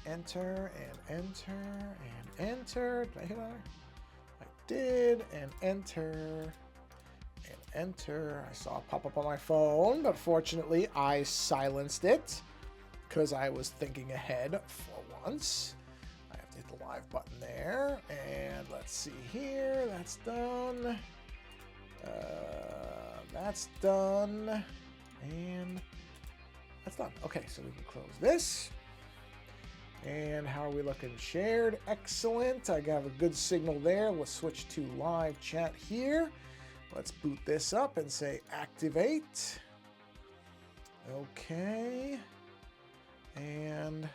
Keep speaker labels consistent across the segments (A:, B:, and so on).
A: enter, and enter, and enter. Did I hit enter? I did, and enter, and enter. I saw it pop up on my phone, but fortunately I silenced it because I was thinking ahead for once. I have to hit the live button there, and let's see here. That's done. That's done, and that's done. Okay, so we can close this. And how are we looking? Shared, excellent. I have a good signal there. Let's switch to live chat here. Let's boot this up and say activate. Okay. And,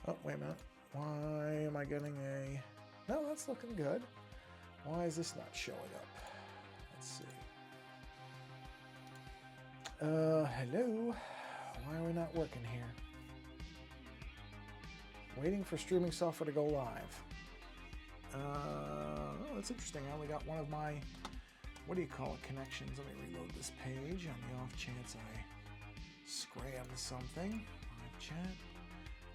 A: oh, wait a minute. Why am I getting a, no, that's looking good. Why is this not showing up? Let's see. Hello. Why are we not working here? Waiting for streaming software to go live. Oh, that's interesting. I only got one of my, what do you call it, connections. Let me reload this page on the off chance I scram something. Live chat.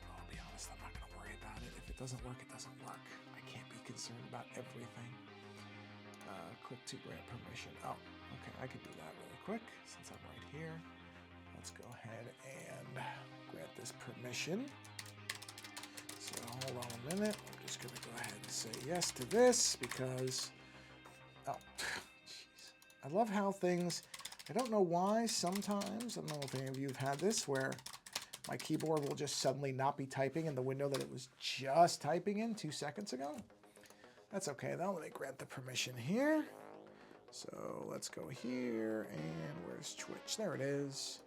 A: I'll be honest, I'm not going to worry about it. If it doesn't work, it doesn't work. I can't be concerned about everything. Click to grant permission. Oh, okay, I could do that really quick since I'm right here. Let's go ahead and grant this permission. So hold on a minute. I'm just going to go ahead and say yes to this because, oh, jeez. I love how things, I don't know why sometimes, I don't know if any of you have had this, where my keyboard will just suddenly not be typing in the window that it was just typing in 2 seconds ago. That's okay though. Let me grant the permission here. So let's go here, and where's Twitch? There it is.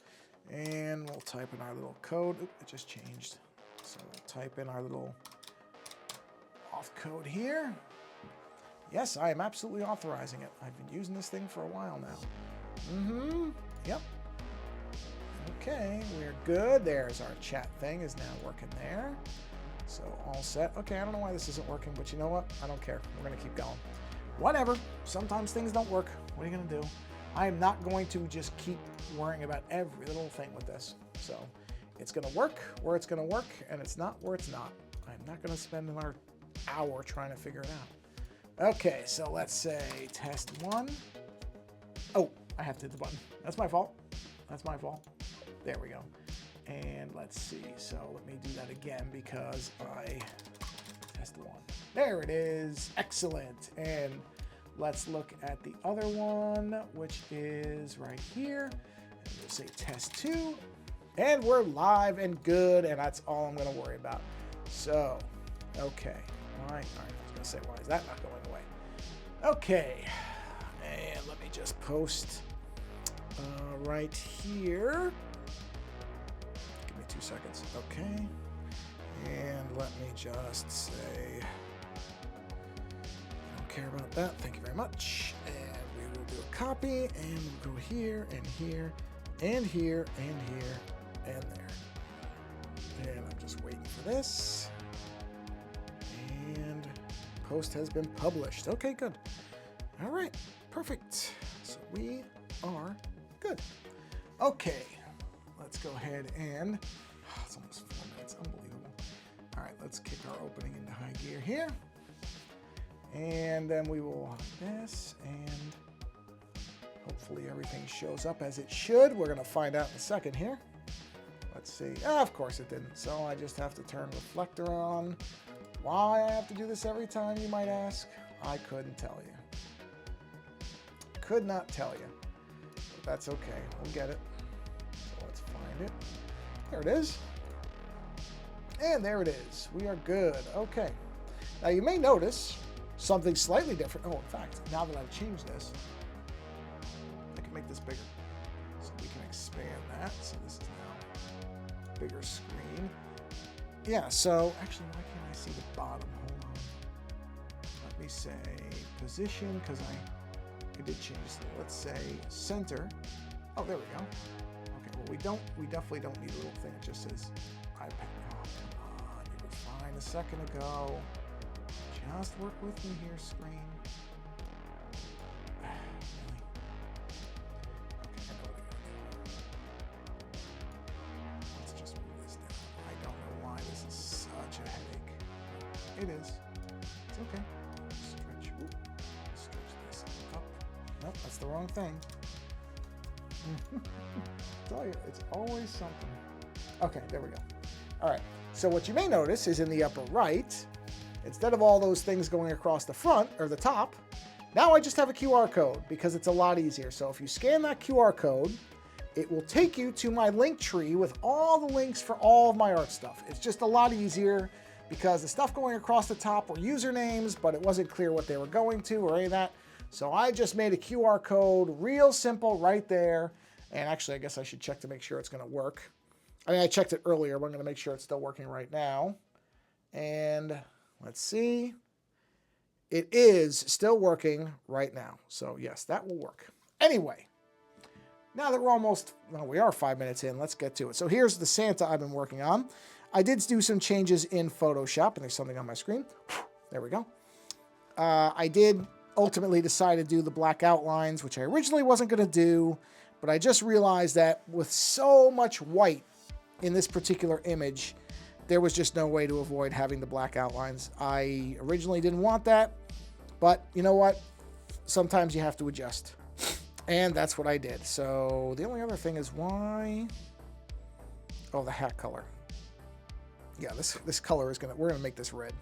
A: And we'll type in our little code. Oop, it just changed. So we'll type in our little auth code here. Yes, I am absolutely authorizing it. I've been using this thing for a while now. Yep. Okay, we're good. There's our chat thing is now working there. So all set. Okay, I don't know why this isn't working, but you know what? I don't care. We're going to keep going. Whatever. Sometimes things don't work. What are you going to do? I am not going to just keep worrying about every little thing with this. So it's going to work where it's going to work, and it's not where it's not. I'm not going to spend another hour trying to figure it out. Okay, so let's say test 1. Oh, I have to hit the button. That's my fault. That's my fault. There we go. And let's see. So let me do that again because I test 1. There it is. Excellent. And let's look at the other one, which is right here. And we'll say test 2. And we're live and good. And that's all I'm going to worry about. So, okay. All right. I was going to say, why is that not going away? Okay. And let me just post right here. 2 seconds. Okay. And let me just say, I don't care about that. Thank you very much. And we will do a copy, and we'll go here, and here, and here, and here, and there. And I'm just waiting for this. And post has been published. Okay, good. All right, perfect. So we are good. Okay. Let's go ahead and, it's almost 4 minutes, unbelievable. All right, let's kick our opening into high gear here. And then we will have this, and hopefully everything shows up as it should. We're gonna find out in a second here. Let's see, of course it didn't. So I just have to turn reflector on. Why I have to do this every time, you might ask? I couldn't tell you. Could not tell you, but that's okay, we'll get it. Find it. There it is. And there it is. We are good. Okay. Now you may notice something slightly different. Oh, in fact, now that I've changed this, I can make this bigger. So we can expand that. So this is now bigger screen. Yeah, so actually, why can't I see the bottom? Hold on. Let me say position, because I did change this. Let's say center. Oh, there we go. We definitely don't need a little thing. It just says iPad. Oh, come on. You were fine a second ago. Just work with me here, screen. Really? Okay, I know what I gotta do. Let's just move this down. I don't know why It is. It's okay. Stretch. Ooh. Stretch this up. Nope, that's the wrong thing. Tell you, it's always something. Okay, there we go. All right. So what you may notice is in the upper right, instead of all those things going across the front or the top, now I just have a QR code because it's a lot easier. So if you scan that QR code, it will take you to my link tree with all the links for all of my art stuff. It's just a lot easier because the stuff going across the top were usernames, but it wasn't clear what they were going to or any of that. So I just made a QR code, real simple right there. And actually, I guess I should check to make sure it's going to work. I mean, I checked it earlier, but I'm going to make sure it's still working right now. And let's see. It is still working right now. So yes, that will work. Anyway, now that we're almost, well, we are 5 minutes in, let's get to it. So here's the Santa I've been working on. I did do some changes in Photoshop, and there's something on my screen. There we go. I did ultimately decide to do the black outlines, which I originally wasn't going to do, but I just realized that with so much white in this particular image, there was just no way to avoid having the black outlines. I originally didn't want that, but you know what? Sometimes you have to adjust. And that's what I did. So the only other thing is why... Oh, the hat color. Yeah, this color is we're gonna make this red.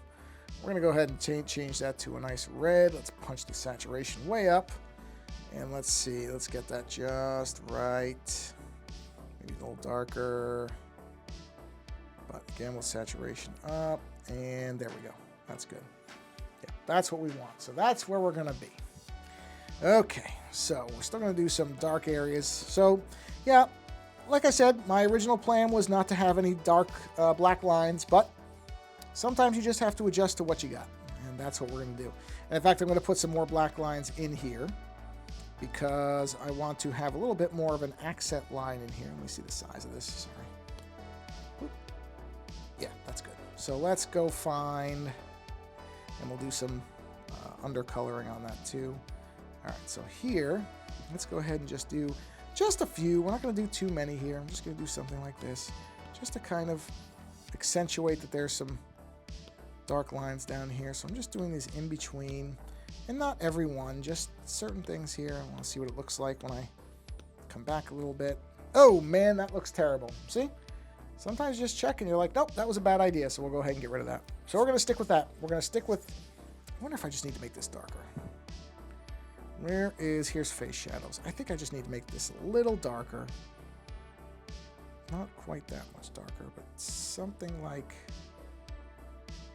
A: We're gonna go ahead and change that to a nice red. Let's punch the saturation way up. And let's see, let's get that just right. Maybe a little darker. But again, with saturation up. And there we go. That's good. Yeah, that's what we want. So that's where we're gonna be. Okay, so we're still gonna do some dark areas. So yeah, like I said, my original plan was not to have any dark black lines, but sometimes you just have to adjust to what you got. And that's what we're gonna do. And in fact, I'm gonna put some more black lines in here because I want to have a little bit more of an accent line in here. Let me see the size of this, sorry. Whoop. Yeah, that's good. So let's go find, and we'll do some undercoloring on that too. All right, so here, let's go ahead and just do just a few. We're not going to do too many here. I'm just going to do something like this, just to kind of accentuate that there's some dark lines down here. So I'm just doing these in between, and not every one, just certain things here. I want to see what it looks like when I come back a little bit. Oh man, that looks terrible. See? Sometimes you just check and you're like, nope, that was a bad idea. So we'll go ahead and get rid of that. So we're going to stick with that. We're going to stick with, I wonder if I just need to make this darker. Here's face shadows. I think I just need to make this a little darker. Not quite that much darker, but something like,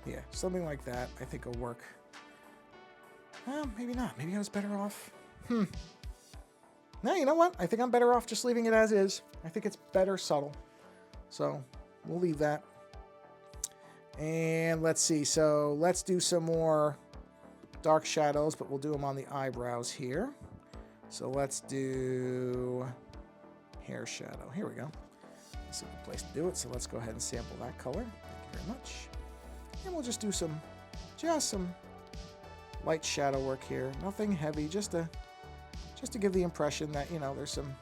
A: yeah, something like that I think will work. Well, maybe not. Maybe I was better off. No, you know what? I think I'm better off just leaving it as is. I think it's better subtle. So we'll leave that. And let's see. So let's do some more dark shadows, but we'll do them on the eyebrows here. So let's do hair shadow. Here we go. That's a good place to do it. So let's go ahead and sample that color. Thank you very much. And we'll just do some light shadow work here. Nothing heavy, just to give the impression that, you know, there's some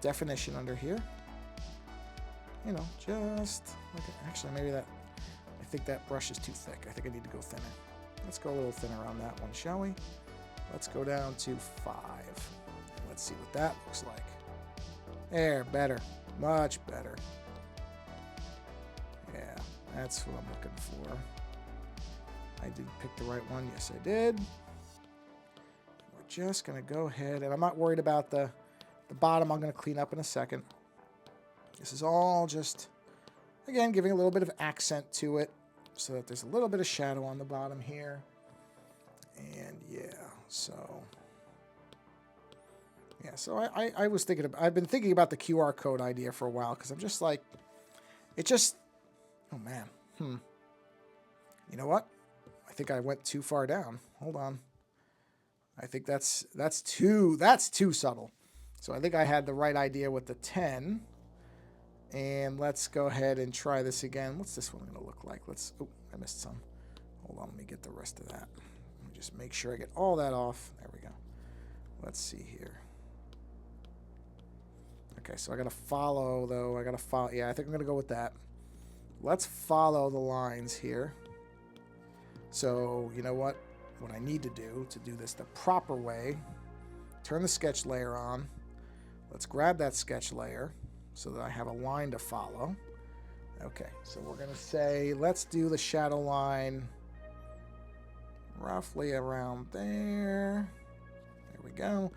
A: definition under here. You know, just like, actually maybe that, I think that brush is too thick. I think I need to go thinner. Let's go a little thinner on that one, shall we? Let's go down to 5. Let's see what that looks like. There, better. Much better. Yeah, that's what I'm looking for. I did pick the right one. Yes, I did. We're just going to go ahead, and I'm not worried about the bottom. I'm going to clean up in a second. This is all just, again, giving a little bit of accent to it, so that there's a little bit of shadow on the bottom here. And yeah, so I was thinking about, I've been thinking about the QR code idea for a while, because I'm just like, it just, oh man, you know what? I think I went too far down. Hold on. I think that's too subtle. So I think I had the right idea with the 10. And let's go ahead and try this again. What's this one going to look like? Oh, I missed some. Hold on, let me get the rest of that. Let me just make sure I get all that off. There we go. Let's see here. Okay, so I got to follow, though. Yeah, I think I'm going to go with that. Let's follow the lines here. So you know what? What I need to do this the proper way, turn the sketch layer on. Let's grab that sketch layer so that I have a line to follow. Okay, so we're going to say, let's do the shadow line roughly around there. There we go.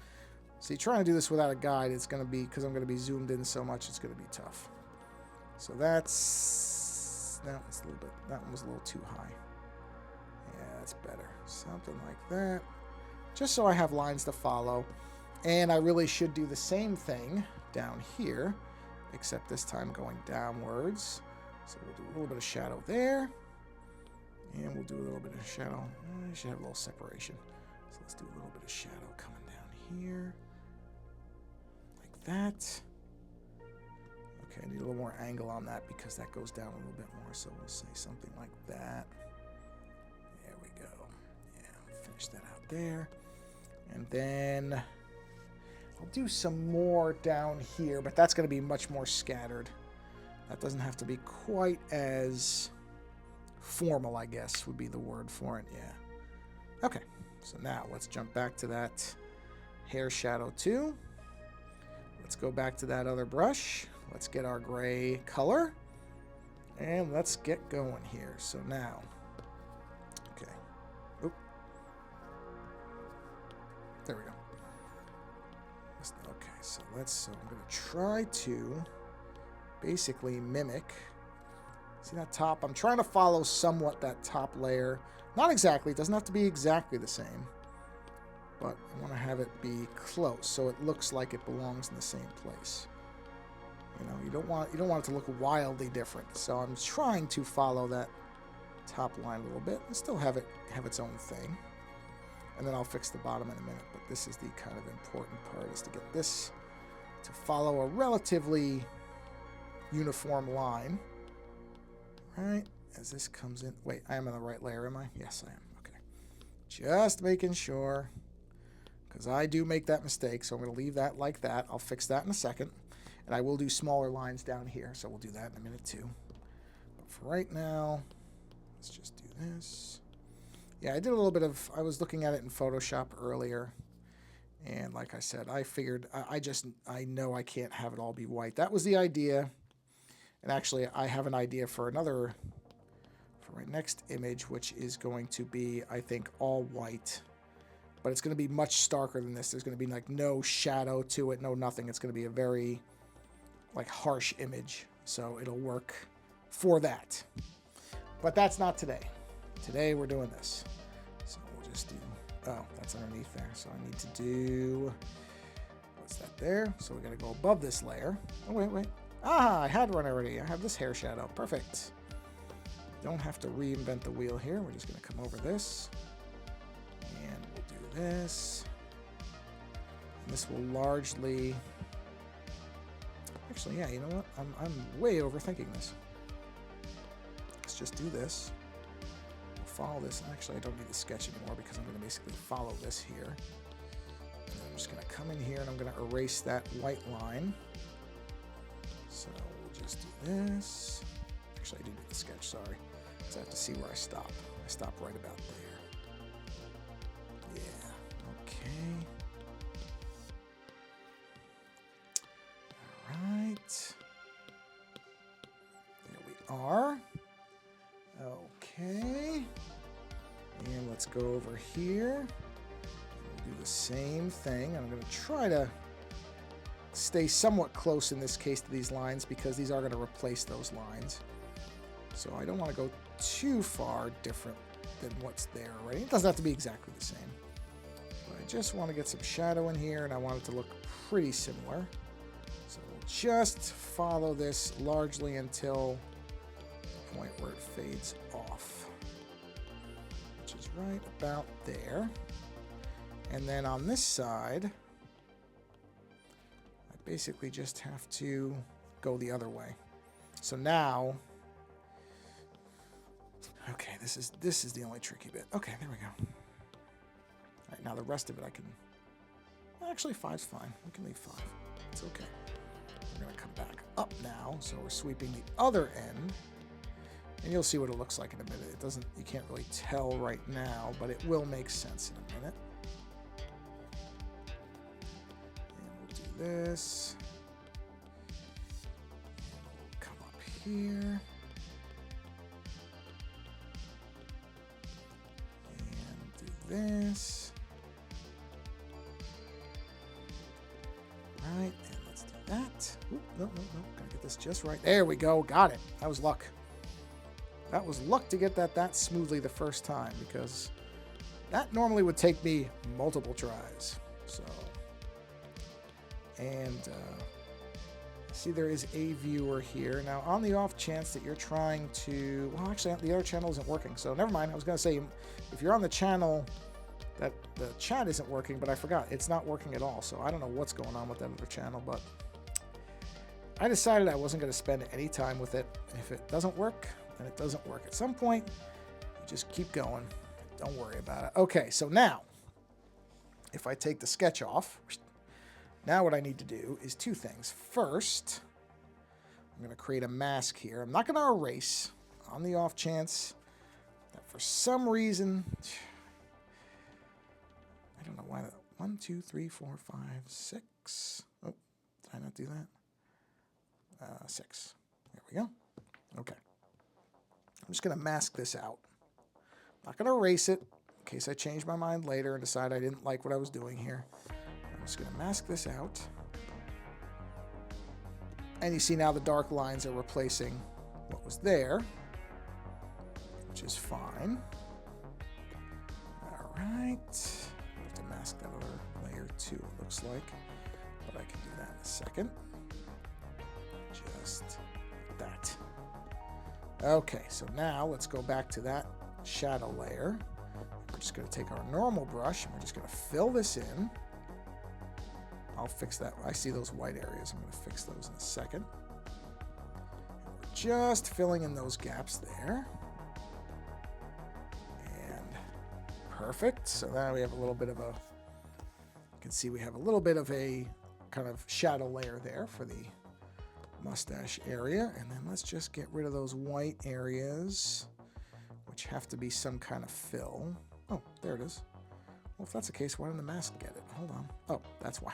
A: See, trying to do this without a guide, it's going to be, because I'm going to be zoomed in so much, it's going to be tough. So that's, no, it's a little bit, that one was a little too high. Yeah, that's better. Something like that. Just so I have lines to follow. And I really should do the same thing down here, except this time going downwards. So we'll do a little bit of shadow there. And we'll do a little bit of shadow. I should have a little separation. So let's do a little bit of shadow coming down here. Like that. Okay, I need a little more angle on that because that goes down a little bit more. So we'll say something like that. There we go. Yeah, finish that out there. And then I'll do some more down here, but that's going to be much more scattered. That doesn't have to be quite as formal, I guess, would be the word for it. Yeah. Okay, so now let's jump back to that hair shadow 2. Let's go back to that other brush. Let's get our gray color. And let's get going here. So now, okay. Oop. There we go. Okay, so I'm going to try to basically mimic. See that top? I'm trying to follow somewhat that top layer. Not exactly. It doesn't have to be exactly the same. But I want to have it be close so it looks like it belongs in the same place. You know, you don't want it to look wildly different. So I'm trying to follow that top line a little bit and still have it have its own thing. And then I'll fix the bottom in a minute. But this is the kind of important part, is to get this to follow a relatively uniform line. Right? As this comes in. Wait, I am in the right layer, am I? Yes, I am. Okay. Just making sure. Because I do make that mistake. So I'm going to leave that like that. I'll fix that in a second. And I will do smaller lines down here. So we'll do that in a minute too. But for right now, let's just do this. Yeah, I did a little bit of, I was looking at it in Photoshop earlier. And like I said, I figured, I know I can't have it all be white. That was the idea. And actually, I have an idea for another, for my next image, which is going to be, I think, all white. But it's going to be much starker than this. There's going to be like no shadow to it, no nothing. It's going to be a very like harsh image. So it'll work for that. But that's not today. Today we're doing this. So we'll just do, oh, that's underneath there. So I need to do, what's that there? So we got to go above this layer. Oh, wait. Ah, I had one already. I have this hair shadow. Perfect. Don't have to reinvent the wheel here. We're just going to come over this. And we'll do this. And this will largely... Actually, yeah, you know what? I'm way overthinking this. Let's just do this. We'll follow this. Actually, I don't need the sketch anymore because I'm going to basically follow this here. And I'm just going to come in here and I'm going to erase that white line. So we'll just do this. Actually, I did do the sketch, sorry. So I have to see where I stop. I stop right about there. Yeah, okay. All right. There we are. Okay. And let's go over here. We'll do the same thing. I'm going to try to stay somewhat close in this case to these lines because these are going to replace those lines. So I don't want to go too far different than what's there already. It doesn't have to be exactly the same. But I just want to get some shadow in here and I want it to look pretty similar. So we'll just follow this largely until the point where it fades off, which is right about there. And then on this side, basically just have to go the other way. So now, okay, this is the only tricky bit. Okay, there we go. All right, now the rest of it I can, actually 5's fine. We can leave 5. It's okay. We're gonna come back up now. So we're sweeping the other end And you'll see what it looks like in a minute. It doesn't, you can't really tell right now, but it will make sense in a minute. And we'll do this. And we'll come up here. And do this. Right, and let's do that. Oop, no. Gotta get this just right. There we go. Got it. That was luck. That was luck to get that smoothly the first time, because that normally would take me multiple tries. So, and see, there is a viewer here. Now, on the off chance that you're trying to, well, actually, the other channel isn't working. So never mind. I was going to say, if you're on the channel that the chat isn't working, but I forgot. It's not working at all. So I don't know what's going on with that other channel, but I decided I wasn't going to spend any time with it. If it doesn't work, then it doesn't work. At some point, you just keep going. Don't worry about it. Okay, so now, if I take the sketch off, now what I need to do is two things. First, I'm going to create a mask here. I'm not going to erase, on the off chance that for some reason, I don't know why. 1, 2, 3, 4, 5, 6. Oh, did I not do that? 6. There we go. Okay. I'm just going to mask this out. Not going to erase it in case I change my mind later and decide I didn't like what I was doing here. I'm just going to mask this out. And you see now the dark lines are replacing what was there, which is fine. All right. I have to mask that other layer too, it looks like. But I can do that in a second. Just like that. Okay, so now let's go back to that shadow layer. We're just going to take our normal brush and we're just going to fill this in. I'll fix that. I see those white areas. I'm going to fix those in a second. And we're just filling in those gaps there. And perfect. So now we have a little bit of a, you can see we have a little bit of a kind of shadow layer there for the mustache area. And then let's just get rid of those white areas, which have to be some kind of fill. Oh, there it is. Well, if that's the case, why didn't the mask get it? Hold on. Oh, that's why.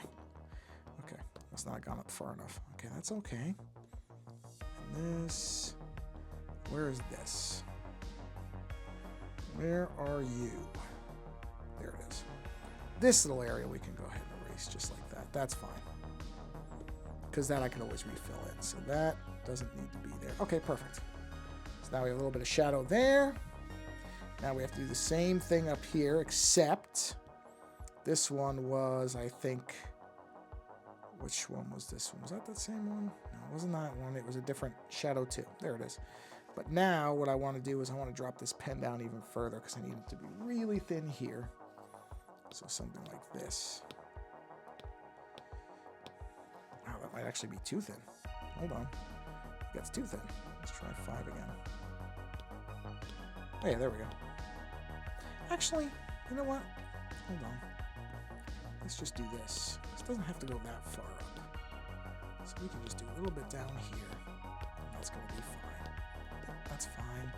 A: Okay, must not have gone up far enough. Okay, that's okay. And this, where is this? Where are you? There it is. This little area we can go ahead and erase just like that. That's fine. Because that I can always refill in. So that doesn't need to be there. Okay, perfect. So now we have a little bit of shadow there. Now we have to do the same thing up here, except this one was, I think, which one was this one? Was that same one? No, it wasn't that one. It was a different shadow too. There it is. But now what I want to do is I want to drop this pen down even further because I need it to be really thin here. So something like this. Wow, that might actually be too thin. Hold on. That's too thin. Let's try 5 again. Oh yeah, there we go. Actually, you know what? Hold on. Let's just do this. This doesn't have to go that far up. So we can just do a little bit down here. And that's going to be fine. That's fine.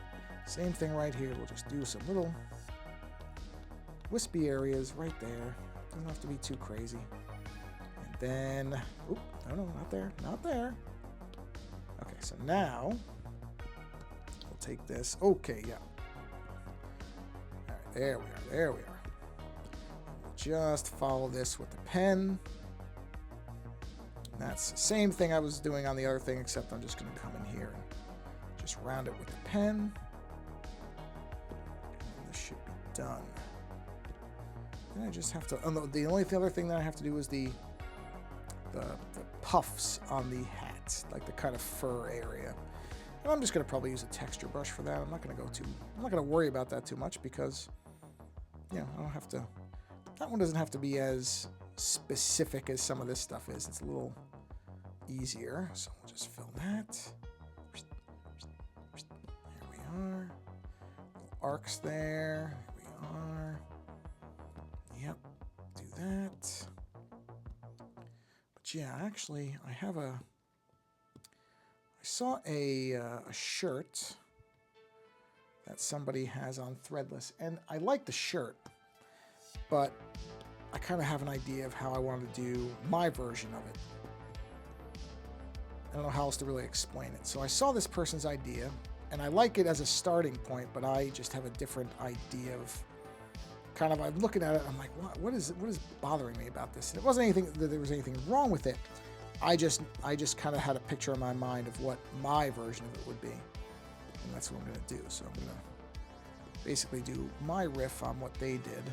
A: Same thing right here. We'll just do some little wispy areas right there. Doesn't have to be too crazy. And then, oop, no, not there. Not there. Okay, so now we'll take this. Okay, yeah. All right, there we are. There we are. Just follow this with the pen. And that's the same thing I was doing on the other thing, except I'm just going to come in here and just round it with the pen. And this should be done. And I just have to, the only other thing that I have to do is the puffs on the hat, like the kind of fur area. And I'm just going to probably use a texture brush for that. I'm not going to worry about that too much because, you know, I don't have to. That one doesn't have to be as specific as some of this stuff is. It's a little easier. So we'll just fill that. There we are. Little arcs there. There we are. Yep. Do that. But yeah, actually, I saw a shirt that somebody has on Threadless. And I like the shirt, but I kind of have an idea of how I want to do my version of it. I don't know how else to really explain it. So I saw this person's idea, and I like it as a starting point, but I just have a different idea of kind of, I'm looking at it, I'm like, what is bothering me about this? And it wasn't anything that there was anything wrong with it. I just kind of had a picture in my mind of what my version of it would be. And that's what I'm going to do. So I'm going to basically do my riff on what they did.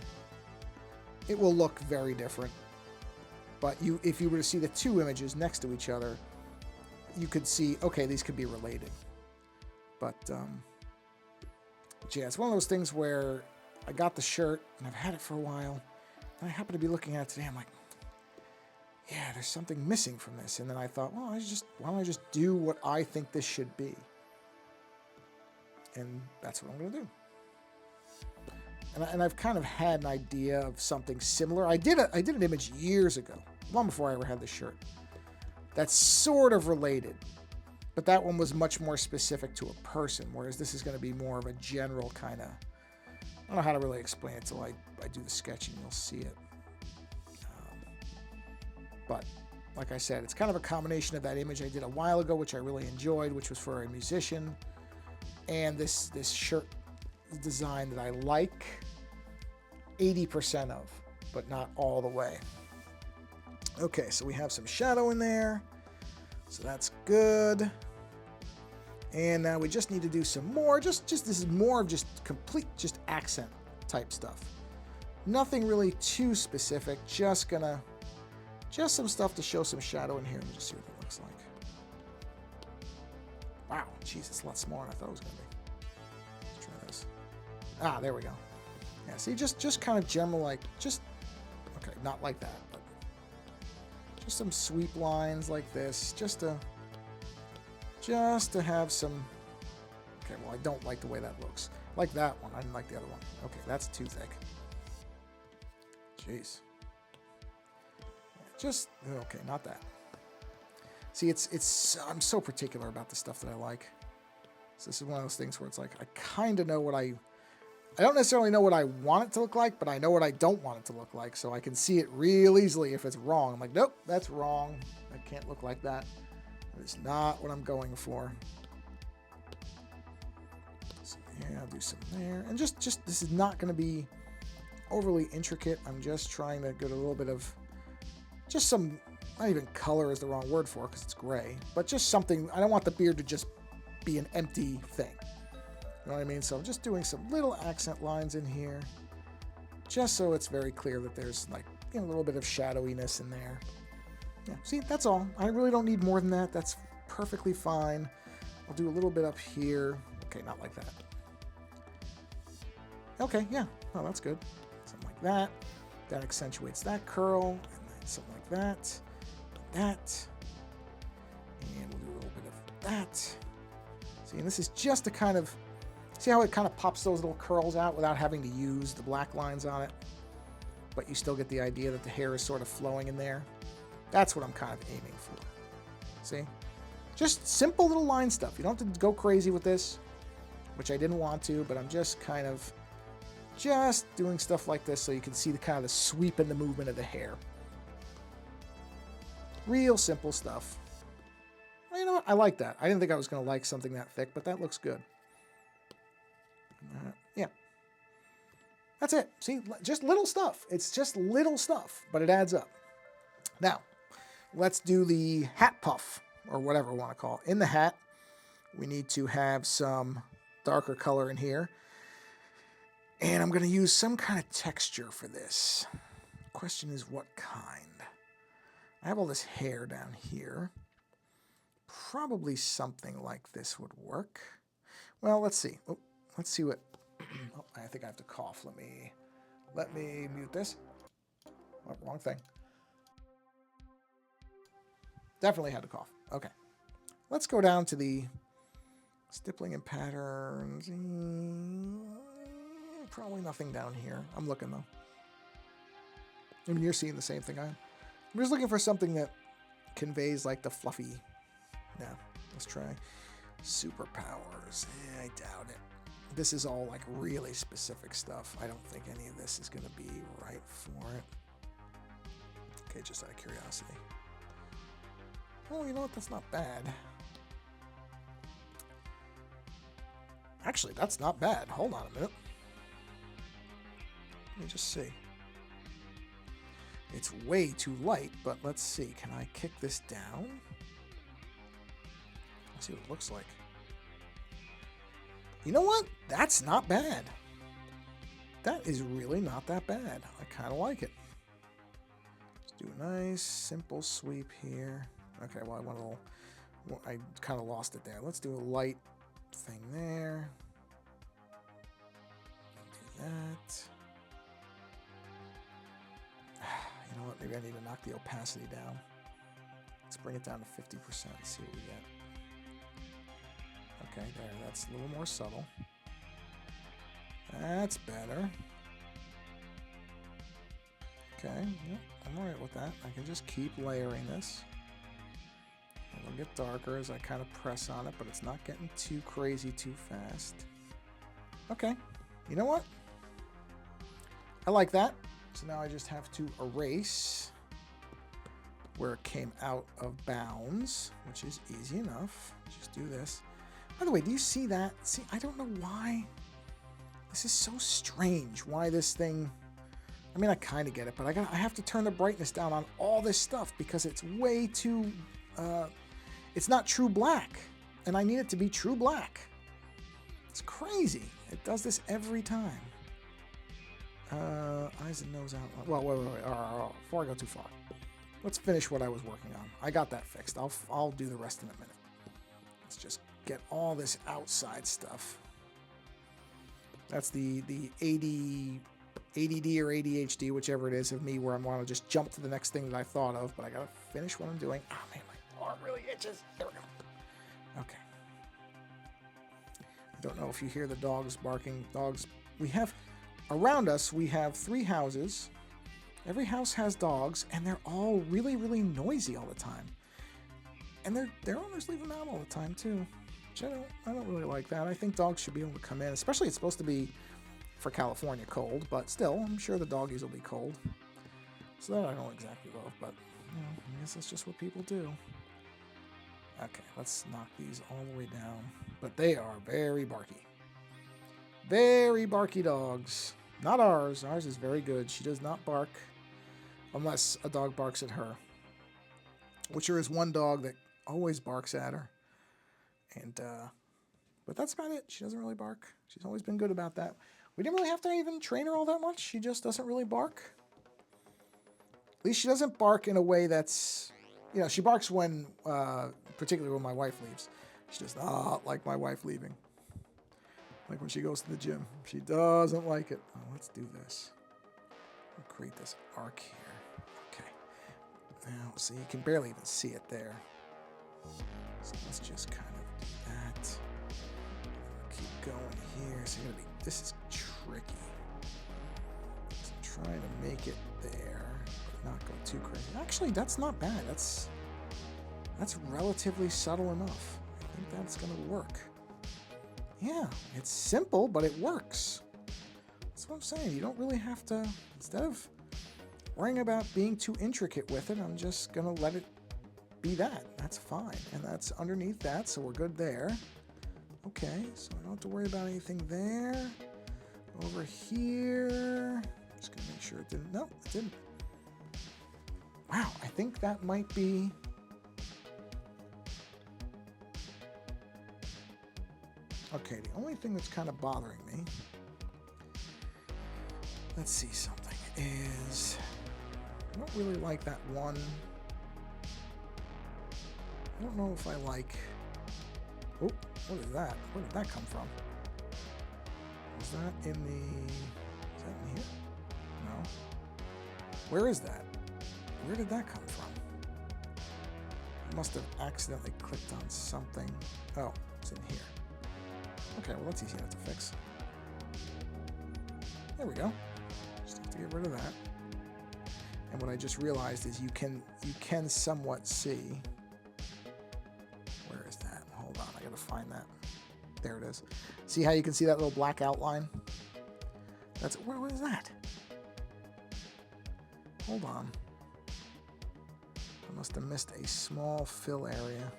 A: It will look very different. But if you were to see the two images next to each other, you could see, okay, these could be related. But yeah, it's one of those things where I got the shirt, and I've had it for a while, and I happen to be looking at it today. I'm like, yeah, there's something missing from this. And then I thought, well, why don't I just do what I think this should be? And that's what I'm going to do. And I've kind of had an idea of something similar. I did an image years ago, long before I ever had the shirt, that's sort of related. But that one was much more specific to a person, whereas this is going to be more of a general kind of, I don't know how to really explain it until I do the sketching. You'll see it. But like I said, it's kind of a combination of that image I did a while ago, which I really enjoyed, which was for a musician, and this shirt design that I like 80% of, but not all the way. Okay, so we have some shadow in there, so that's good. And now we just need to do some more. Just this is more of just complete accent type stuff. Nothing really too specific. Just some stuff to show some shadow in here. Let me just see what that looks like. Wow, jeez, it's a lot smaller than I thought it was gonna be. Let's try this. Ah, there we go. Yeah, see, just kind of general, like, okay, not like that, but just some sweep lines like this, just to have some. Okay, well, I don't like the way that looks. I like that one. I didn't like the other one. Okay, that's too thick. Jeez. Just okay, not that. See, I'm so particular about the stuff that I like. So this is one of those things where it's like I kind of know what I don't necessarily know what I want it to look like, but I know what I don't want it to look like, so I can see it real easily if it's wrong. I'm like, nope, that's wrong. I can't look like that. That is not what I'm going for. So yeah, I'll do some there, and just this is not going to be overly intricate. I'm just trying to get a little bit of just some, not even color is the wrong word for it because it's gray, but just something. I don't want the beard to just be an empty thing. You know what I mean? So I'm just doing some little accent lines in here, just so it's very clear that there's, like, you know, a little bit of shadowiness in there. Yeah, see, that's all. I really don't need more than that. That's perfectly fine. I'll do a little bit up here. Okay, not like that. Okay, yeah. Oh, that's good. Something like that. That accentuates that curl. And then something like that. That. And we'll do a little bit of that. See, and this is just to kind of, see how it kind of pops those little curls out without having to use the black lines on it? But you still get the idea that the hair is sort of flowing in there. That's what I'm kind of aiming for. See? Just simple little line stuff. You don't have to go crazy with this, which I didn't want to, but I'm just kind of just doing stuff like this so you can see the kind of the sweep and the movement of the hair. Real simple stuff. Well, you know what? I like that. I didn't think I was going to like something that thick, but that looks good. Yeah. That's it. See, just little stuff. It's just little stuff, but it adds up. Now, let's do the hat puff, or whatever we want to call it. In the hat, we need to have some darker color in here. And I'm going to use some kind of texture for this. Question is, what kind? I have all this hair down here. Probably something like this would work. Well, let's see. Oh, let's see what... Oh, I think I have to cough. Let me mute this. Oh, wrong thing. Definitely had to cough. Okay. Let's go down to the stippling and patterns. Probably nothing down here. I'm looking, though. I mean, you're seeing the same thing I am. I'm just looking for something that conveys, like, the fluffy... No, let's try superpowers. I doubt it. This is all like really specific stuff. I don't think any of this is going to be right for it. Okay, just out of curiosity. Oh, you know what? That's not bad. Actually, that's not bad. Hold on a minute. Let me just see. It's way too light, but let's see. Can I kick this down? Let's see what it looks like. You know what? That's not bad. That is really not that bad. I kind of like it. Let's do a nice, simple sweep here. Okay, well, I kind of lost it there. Let's do a light thing there. Do that. You know what? Maybe I need to knock the opacity down. Let's bring it down to 50% and see what we get. Okay, there. That's a little more subtle. That's better. Okay, yep, I'm alright with that. I can just keep layering this. It'll get darker as I kind of press on it, but it's not getting too crazy too fast. Okay, you know what? I like that. So now I just have to erase where it came out of bounds, which is easy enough. Just do this. By the way, do you see that? See, I don't know why. This is so strange. Why this thing... I mean, I kind of get it, but I have to turn the brightness down on all this stuff because it's way too... it's not true black, and I need it to be true black. It's crazy. It does this every time. Eyes and nose out. Well, wait. Before I go too far, let's finish what I was working on. I got that fixed. I'll do the rest in a minute. Let's just get all this outside stuff. That's the ADD or ADHD, whichever it is, of me, where I want to just jump to the next thing that I thought of, but I gotta finish what I'm doing. Oh man, my arm really itches. There we go. Okay. I don't know if you hear the dogs barking. Dogs. Around us, we have 3 houses. Every house has dogs, and they're all really, really noisy all the time. And their owners leave them out all the time too. Which I don't really like that. I think dogs should be able to come in, especially it's supposed to be for California cold, but still, I'm sure the doggies will be cold. So that I don't exactly love, but you know, I guess that's just what people do. Okay, let's knock these all the way down. But they are very barky. Very barky dogs. Not ours. Ours is very good. She does not bark unless a dog barks at her. Which there is one dog that always barks at her. And, but that's about it. She doesn't really bark. She's always been good about that. We didn't really have to even train her all that much. She just doesn't really bark. At least she doesn't bark in a way that's, you know, she barks when, particularly when my wife leaves. She does not like my wife leaving. Like when she goes to the gym. She doesn't like it. Oh, let's do this. We'll create this arc here. Okay. Now, see, you can barely even see it there. So let's just kind of do that. Keep going here. So this is tricky. So I'm trying to make it there, but not go too crazy. Actually, that's not bad. That's relatively subtle enough. I think that's going to work. Yeah, it's simple, but it works. That's what I'm saying. You don't really have to, instead of worrying about being too intricate with it, I'm just going to let it be that. That's fine. And that's underneath that, so we're good there. Okay, so I don't have to worry about anything there. Over here. Just going to make sure it didn't. No, it didn't. Wow, I think that might be... Okay, the only thing that's kind of bothering me, let's see something, is I don't really like that one. I don't know if I like, oh, what is that? Where did that come from? Is that in here? No. Where is that? Where did that come from? I must have accidentally clicked on something. Oh, it's in here. Okay, well that's easy enough to fix. There we go. Just have to get rid of that. And what I just realized is you can somewhat see. Where is that? Hold on, I gotta find that. There it is. See how you can see that little black outline? That's, what is that? Hold on. I must have missed a small fill area.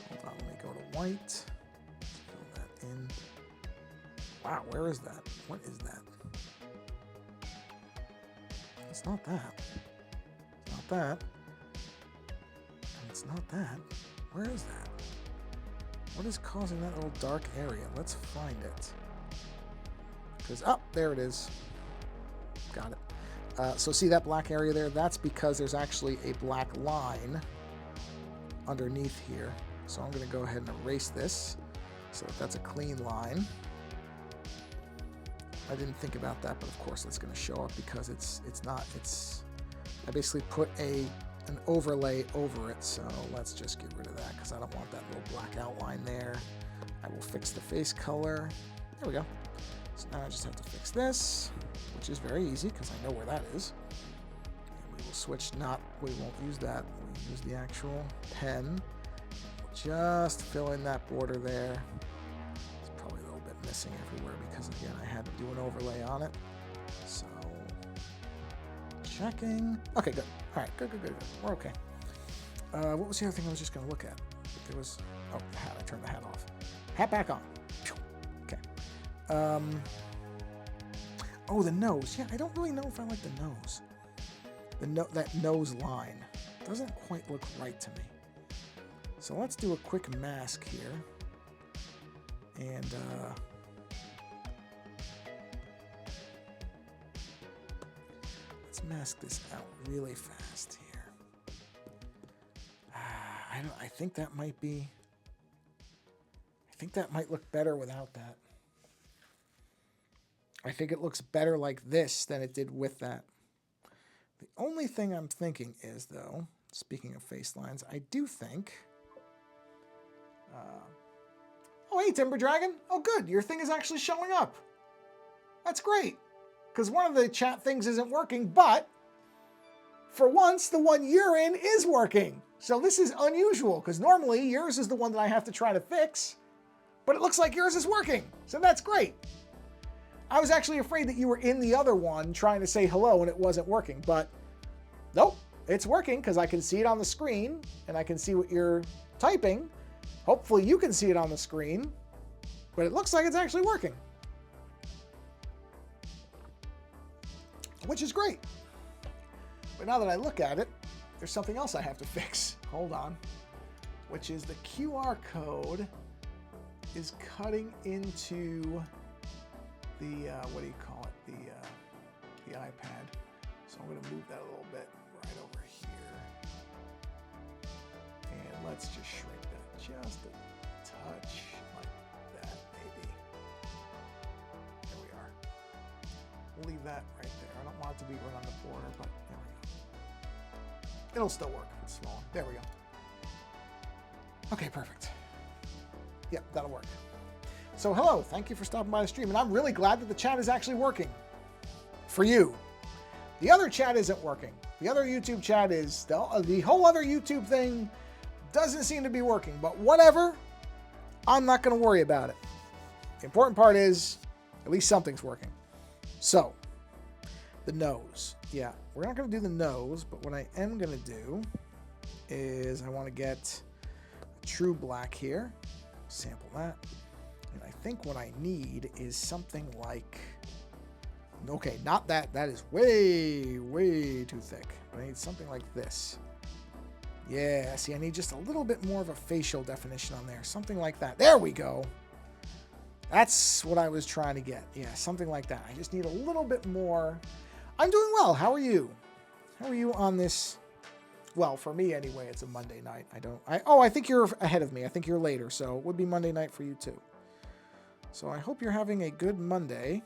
A: Hold on, let me go to white. Let's fill that in. Wow, where is that? What is that? It's not that. It's not that. And it's not that. Where is that? What is causing that little dark area? Let's find it. Because, oh, there it is. Got it. So see that black area there? That's because there's actually a black line underneath here. So I'm going to go ahead and erase this so that's a clean line. I didn't think about that, but of course it's going to show up because I basically put an overlay over it, so let's just get rid of that because I don't want that little black outline there. I will fix the face color. There we go. So now I just have to fix this, which is very easy because I know where that is. And we will switch, we won't use that. We'll use the actual pen. Just fill in that border there. It's probably a little bit missing everywhere because, again, I had to do an overlay on it. So, checking. Okay, good. All right, good. We're okay. What was the other thing I was just going to look at? There was, oh, the hat. I turned the hat off. Hat back on. Okay. Oh, the nose. Yeah, I don't really know if I like the nose. That nose line doesn't quite look right to me. So let's do a quick mask here. And let's mask this out really fast here. I think that might be... I think that might look better without that. I think it looks better like this than it did with that. The only thing I'm thinking is, though, speaking of face lines, I do think... oh, hey, Timber Dragon. Oh, good. Your thing is actually showing up. That's great. Because one of the chat things isn't working, but for once, the one you're in is working. So this is unusual, because normally yours is the one that I have to try to fix, but it looks like yours is working. So that's great. I was actually afraid that you were in the other one trying to say hello and it wasn't working, but nope, it's working because I can see it on the screen and I can see what you're typing. Hopefully you can see it on the screen, but it looks like it's actually working, which is great. But now that I look at it, there's something else I have to fix. Hold on. Which is the QR code is cutting into the, what do you call it? The iPad. So I'm going to move that a little bit right over here. And let's just shrink that just a touch like that, maybe. There we are. We'll leave that right there. I don't want it to be right on the border, but there we go. It'll still work if it's small. There we go. Okay, perfect. Yep, that'll work. So hello, thank you for stopping by the stream, and I'm really glad that the chat is actually working for you. The other chat isn't working. The other YouTube chat is, the whole other YouTube thing doesn't seem to be working, but whatever, I'm not going to worry about it. The important part is, at least something's working. So, the nose. Yeah, we're not going to do the nose, but what I am going to do is I want to get a true black here, sample that. And I think what I need is something like, okay, not that. That is way, way too thick. But I need something like this. Yeah, see, I need just a little bit more of a facial definition on there. Something like that. There we go. That's what I was trying to get. Yeah, something like that. I just need a little bit more. I'm doing well. How are you? How are you on this? Well, for me anyway, it's a Monday night. I think you're ahead of me. I think you're later, so it would be Monday night for you too. So I hope you're having a good Monday.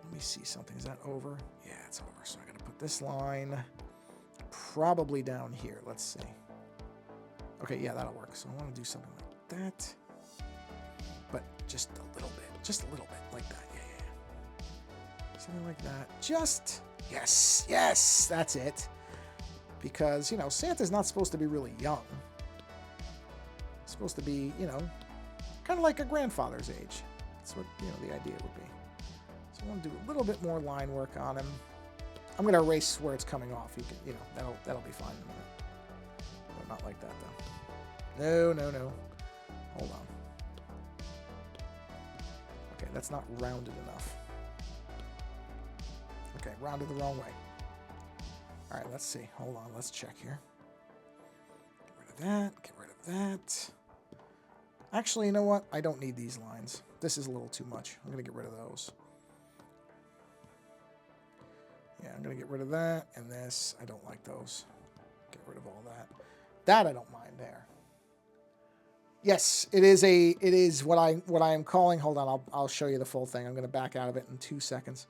A: Let me see something. Is that over? Yeah, it's over. So I got to put this line probably down here. Let's see. Okay, yeah, that'll work. So I want to do something like that. But just a little bit. Just a little bit like that. Yeah. Something like that. Just, yes, yes, that's it. Because, you know, Santa's not supposed to be really young. He's supposed to be, you know, kind of like a grandfather's age. That's what, you know, the idea would be. So I want to do a little bit more line work on him. I'm going to erase where it's coming off. You can, you know, that'll be fine in a minute. But not like that though. No. Hold on. Okay, that's not rounded enough. Okay, rounded the wrong way. All right, let's see. Hold on, let's check here. Get rid of that. Get rid of that. Actually, you know what? I don't need these lines. This is a little too much. I'm going to get rid of those. Yeah, I'm going to get rid of that and this. I don't like those. Get rid of all that. That I don't mind there. Yes, it is what I am calling. Hold on, I'll show you the full thing. I'm going to back out of it in 2 seconds.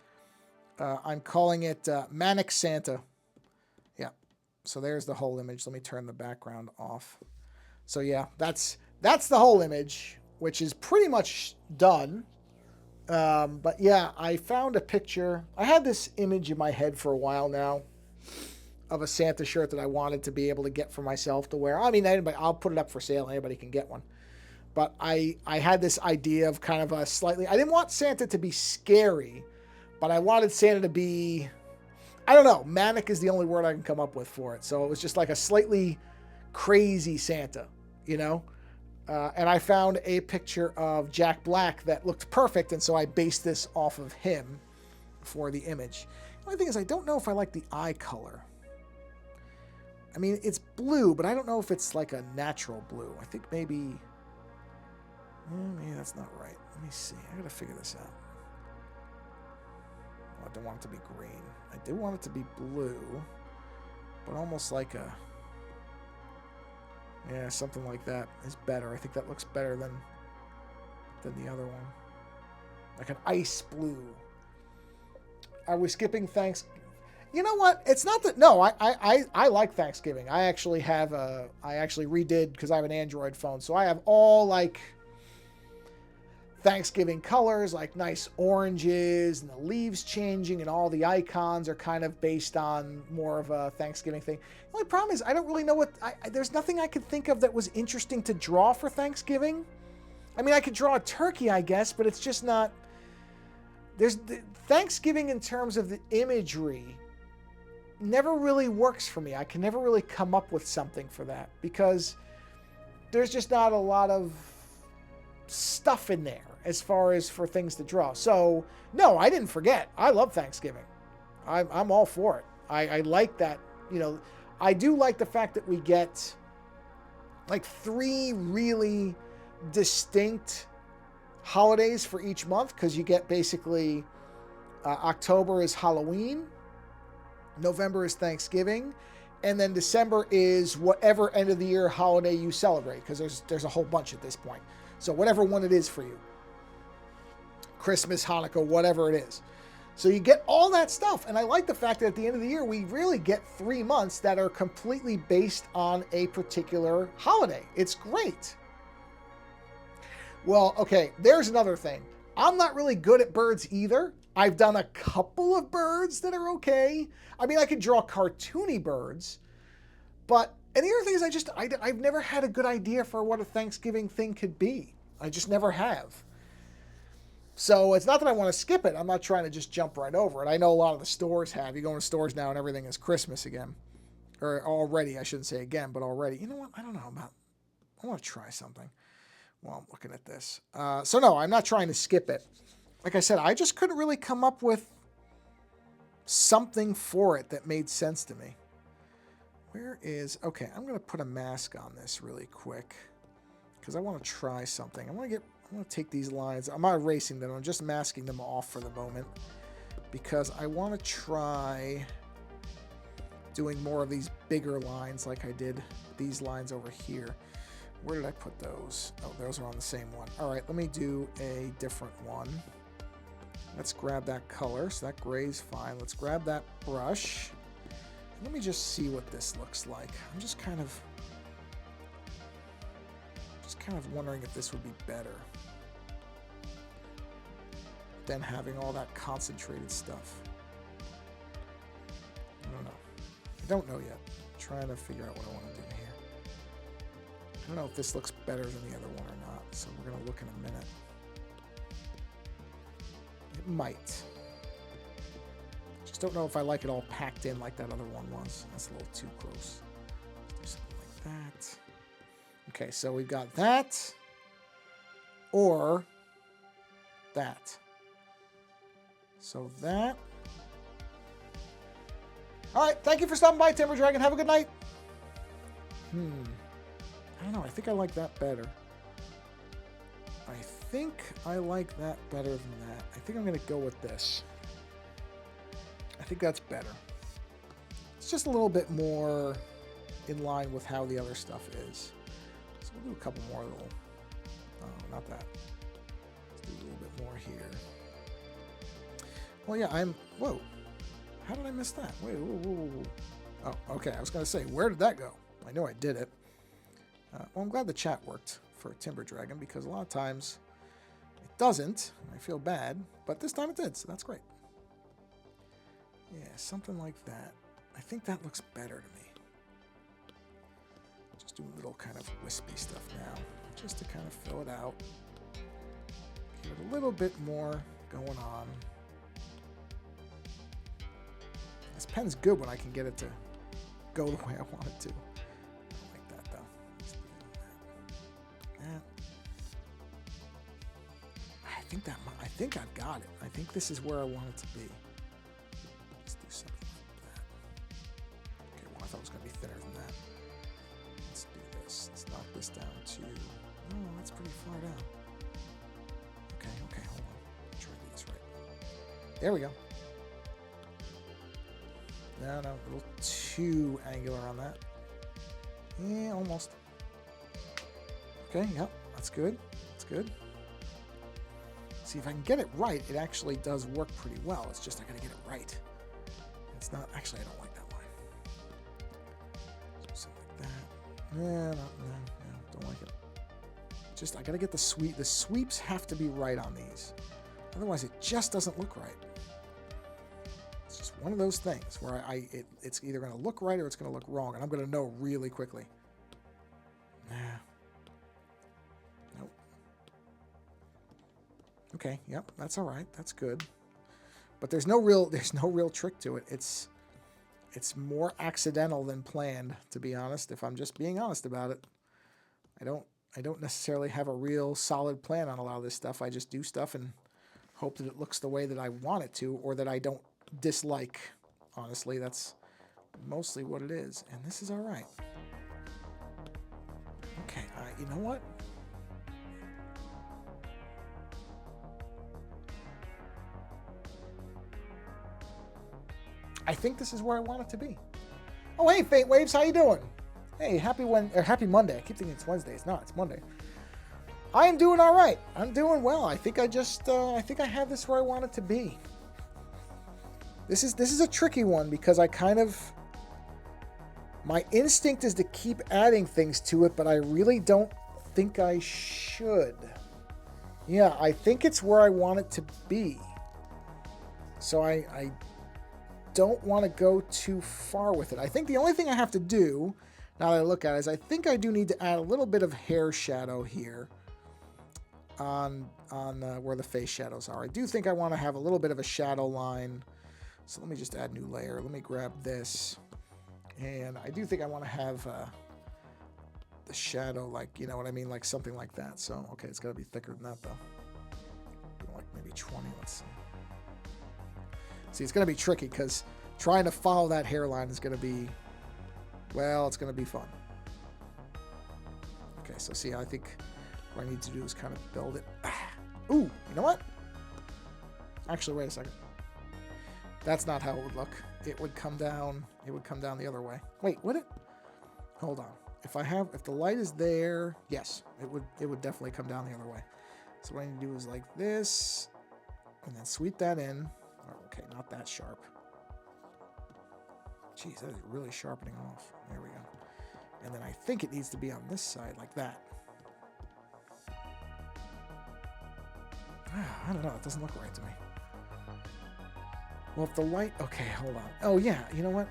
A: I'm calling it Manic Santa. Yeah. So there's the whole image. Let me turn the background off. So yeah, that's the whole image, which is pretty much done. But yeah, I found a picture. I had this image in my head for a while now of a Santa shirt that I wanted to be able to get for myself to wear. I mean, anybody, I'll put it up for sale. Anybody can get one. But I had this idea of kind of a slightly... I didn't want Santa to be scary, but I wanted Santa to be... I don't know. Manic is the only word I can come up with for it. So it was just like a slightly crazy Santa, you know? And I found a picture of Jack Black that looked perfect, and so I based this off of him for the image. The only thing is I don't know if I like the eye color. I mean, it's blue, but I don't know if it's like a natural blue. I think maybe that's not right. Let me see. I gotta figure this out. Oh, I don't want it to be green. I do want it to be blue, but almost like a... Yeah, something like that is better. I think that looks better than the other one. Like an ice blue. Are we skipping Thanksgiving? You know what? It's not that... No, I like Thanksgiving. I actually have a... I actually redid, because I have an Android phone, so I have all, like, Thanksgiving colors, like nice oranges, and the leaves changing, and all the icons are kind of based on more of a Thanksgiving thing. The only problem is I don't really know what... there's nothing I could think of that was interesting to draw for Thanksgiving. I mean, I could draw a turkey, I guess, but it's just not... There's... Thanksgiving in terms of the imagery never really works for me. I can never really come up with something for that because there's just not a lot of stuff in there as far as for things to draw. So, no, I didn't forget. I love Thanksgiving. I'm all for it. I like that, you know. I do like the fact that we get like 3 really distinct holidays for each month, because you get basically October is Halloween, November is Thanksgiving, and then December is whatever end of the year holiday you celebrate, because there's a whole bunch at this point. So whatever one it is for you. Christmas, Hanukkah, whatever it is. So you get all that stuff. And I like the fact that at the end of the year, we really get 3 months that are completely based on a particular holiday. It's great. Well, okay, there's another thing. I'm not really good at birds either. I've done a couple of birds that are okay. I mean, I can draw cartoony birds, but, and the other thing is I've never had a good idea for what a Thanksgiving thing could be. I just never have. So it's not that I want to skip it. I'm not trying to just jump right over it. I know a lot of the stores have. You go into stores now and everything is Christmas again. Or already, I shouldn't say again, but already. You know what? I don't know about, I want to try something while I'm looking at this. So no, I'm not trying to skip it. Like I said, I just couldn't really come up with something for it that made sense to me. Where is... Okay, I'm going to put a mask on this really quick because I want to try something. I'm going to take these lines. I'm not erasing them. I'm just masking them off for the moment because I want to try doing more of these bigger lines like I did these lines over here. Where did I put those? Oh, those are on the same one. All right, let me do a different one. Let's grab that color. So that gray's fine. Let's grab that brush. Let me just see what this looks like. I'm just kind of wondering if this would be better than having all that concentrated stuff. I don't know. I don't know yet. I'm trying to figure out what I want to do here. don't know if this looks better than the other one or not, so we're going to look in a minute. It might. Just don't know if I like it all packed in like that other one was. That's a little too close. Let's do something like that. Okay, so we've got that or that. So that. All right, thank you for stopping by, Timber Dragon. Have a good night. I don't know. I think I like that better. I think I like that better than that. I think I'm going to go with this. I think that's better. It's just a little bit more in line with how the other stuff is. So we'll do a couple more little... Oh, not that. Let's do a little bit more here. Well, yeah, I'm... Whoa. How did I miss that? Wait, whoa, whoa, whoa. Oh, okay. I was going to say, where did that go? I know I did it. Well, I'm glad the chat worked for Timber Dragon, because a lot of times it doesn't. I feel bad, but this time it did, so that's great. Yeah, something like that. I think that looks better to me. Just do a little kind of wispy stuff now, just to kind of fill it out. Give it a little bit more going on. This pen's good when I can get it to go the way I want it to. I think I've got it. I think this is where I want it to be. Let's do something like that. Okay, well, I thought it was going to be thinner than that. Let's do this. Let's knock this down to... Oh, that's pretty far down. Okay, hold on. Try to do this right. There we go. No, a little too angular on that. Yeah, almost. Okay, yep, that's good. That's good. See, if I can get it right, it actually does work pretty well. It's just I gotta get it right. It's not... Actually, I don't like that line. Something like that. No, don't like it. Just, I gotta get the sweep. The sweeps have to be right on these. Otherwise, it just doesn't look right. It's just one of those things where it's either gonna look right or it's gonna look wrong, and I'm gonna know really quickly. Nah. Okay, yep, that's all right. That's good. But there's no real trick to it. It's more accidental than planned, to be honest, if I'm just being honest about it. I don't necessarily have a real solid plan on a lot of this stuff. I just do stuff and hope that it looks the way that I want it to, or that I don't dislike. Honestly, that's mostly what it is. And this is all right. Okay, you know what? I think this is where I want it to be. Oh, hey, Faint Waves, how you doing? Hey, happy Monday. I keep thinking it's Wednesday. It's not. It's Monday. I am doing all right. I'm doing well. I think I have this where I want it to be. This is a tricky one because my instinct is to keep adding things to it, but I really don't think I should. Yeah, I think it's where I want it to be. So I don't want to go too far with it. I think the only thing I have to do, now that I look at it, is I think I do need to add a little bit of hair shadow here on where the face shadows are. I do think I want to have a little bit of a shadow line. So let me just add new layer. Let me grab this. And I do think I want to have the shadow, like, you know what I mean? Like something like that. So, okay, it's got to be thicker than that, though. Like maybe 20, let's see. See, it's going to be tricky because trying to follow that hairline is going to be, well, it's going to be fun. Okay, so see, I think what I need to do is kind of build it. Ooh, you know what? Actually, wait a second. That's not how it would look. It would come down. It would come down the other way. Wait, would it? Hold on. If the light is there, yes, it would definitely come down the other way. So what I need to do is like this, and then sweep that in. Okay, not that sharp. Jeez, that is really sharpening off. There we go. And then I think it needs to be on this side, like that. I don't know. It doesn't look right to me. Well, if the light... Okay, hold on. Oh, yeah. You know what?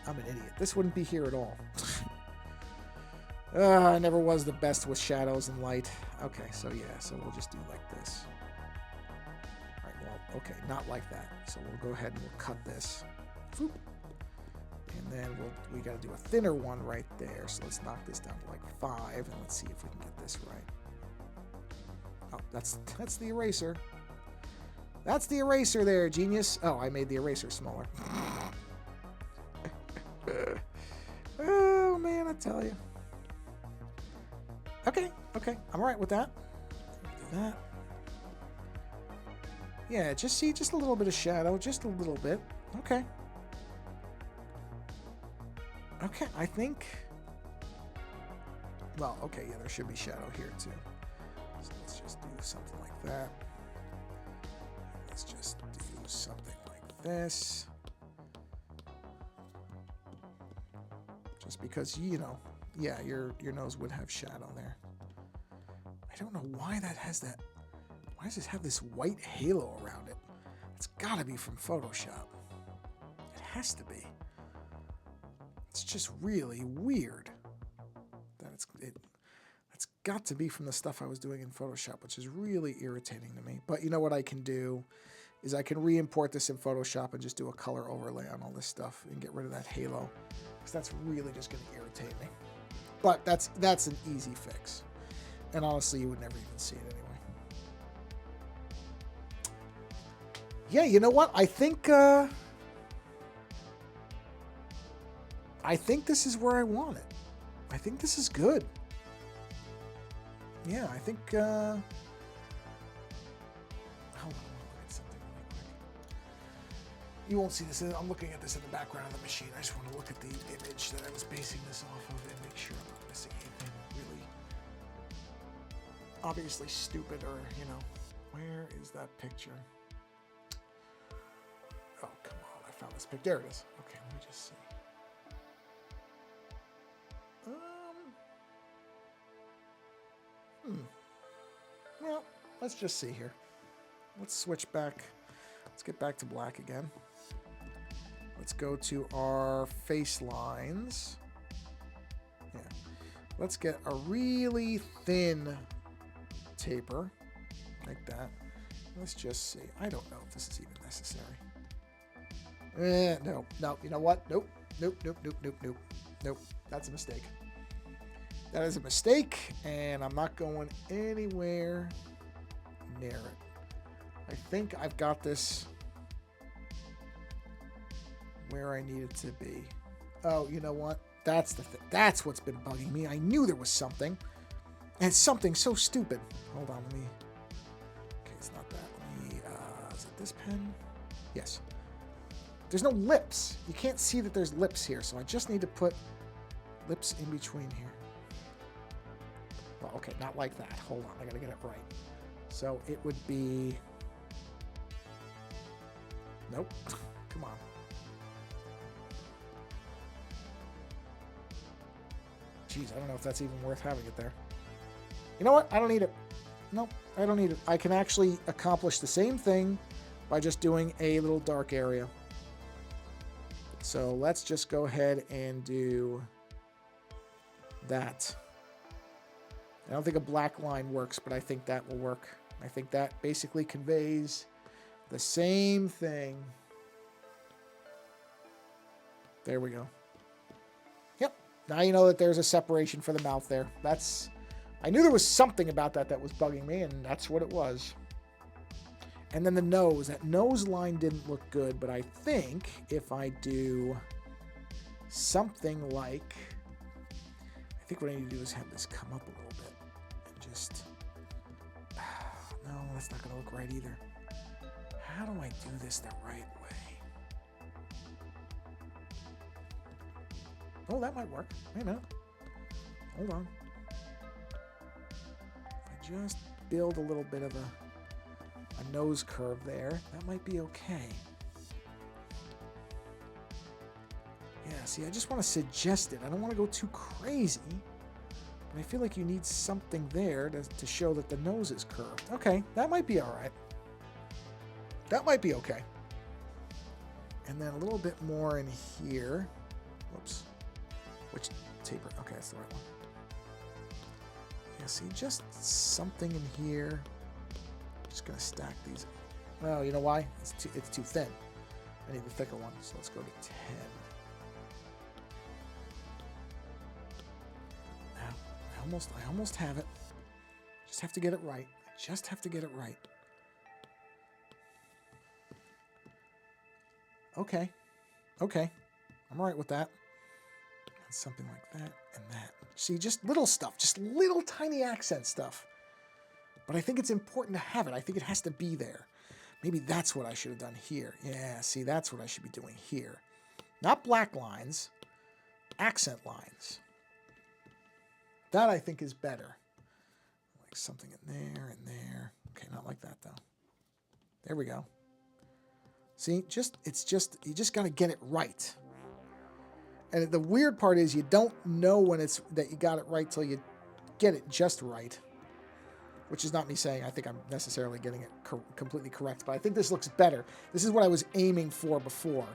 A: I'm an idiot. This wouldn't be here at all. I never was the best with shadows and light. Okay, so yeah, so we'll just do like this. All right, well, okay, not like that. So we'll go ahead and we'll cut this. Boop. And then we got to do a thinner one right there. So let's knock this down to like 5, and let's see if we can get this right. Oh, that's the eraser. That's the eraser there, genius. Oh, I made the eraser smaller. Oh man, I tell you. Okay, I'm all right with that. Do that. Yeah, just a little bit of shadow, just a little bit. Okay. Okay, I think. Well, okay, yeah, there should be shadow here too. So let's just do something like that. Let's just do something like this. Just because, you know, yeah, your nose would have shadow there. I don't know why that has that. Why does this have this white halo around it? It's got to be from Photoshop. It has to be. It's just really weird. It's got to be from the stuff I was doing in Photoshop, which is really irritating to me. But you know what I can do is I can re-import this in Photoshop and just do a color overlay on all this stuff and get rid of that halo. Because that's really just going to irritate me. But that's an easy fix. And honestly, you would never even see it anyway. Yeah, you know what? I think this is where I want it. I think this is good. Yeah, I think hold on, I want to look at something really quick. You won't see this. I'm looking at this in the background of the machine. I just want to look at the image that I was basing this off of and make sure I'm not missing anything really obviously stupid or, you know, where is that picture? Oh, come on. I found this picture. There it is. Okay, let me just see. Well, let's just see here. Let's switch back. Let's get back to black again. Let's go to our face lines. Yeah. Let's get a really thin taper like that. Let's just see. I don't know if this is even necessary. No. You know what? Nope. That's a mistake. That is a mistake, and I'm not going anywhere near it. I think I've got this where I need it to be. Oh, you know what? That's the thing. That's what's been bugging me. I knew there was something, and it's something so stupid. Hold on, let me. Okay, it's not that. Let me. Is it this pen? Yes. There's no lips. You can't see that there's lips here, so I just need to put lips in between here. Well, okay, not like that. Hold on, I gotta get it right. So it would be. Nope. Come on. Jeez, I don't know if that's even worth having it there. You know what? I don't need it. Nope, I don't need it. I can actually accomplish the same thing by just doing a little dark area. So let's just go ahead and do that. I don't think a black line works, but I think that will work. I think that basically conveys the same thing. There we go. Yep. Now you know that there's a separation for the mouth there. That's. I knew there was something about that that was bugging me, and that's what it was. And then the nose. That nose line didn't look good, but I think if I do something like... I think what I need to do is have this come up a little bit. And just... No, that's not going to look right either. How do I do this the right way? Oh, that might work. Wait a minute. Hold on. If I just build a little bit of a nose curve there, that might be okay. Yeah, see, I just want to suggest it. I don't want to go too crazy. But I feel like you need something there to show that the nose is curved. Okay, that might be all right. That might be okay. And then a little bit more in here. Whoops. Which taper? Okay, that's the right one. Yeah, see, just something in here. Just gonna stack these. Well, you know why? It's too thin. I need the thicker one, so let's go to 10. Now, I almost have it. Just have to get it right. I just have to get it right. Okay. Okay. I'm all right with that. And something like that and that. See, just little stuff. Just little tiny accent stuff. But I think it's important to have it. I think it has to be there. Maybe that's what I should have done here. Yeah, see, that's what I should be doing here. Not black lines. Accent lines. That, I think, is better. Like something in there and there. Okay, not like that, though. There we go. See, you just got to get it right. And the weird part is you don't know when it's that you got it right till you get it just right. Which is not me saying I think I'm necessarily getting it completely correct, but I think this looks better. This is what I was aiming for before.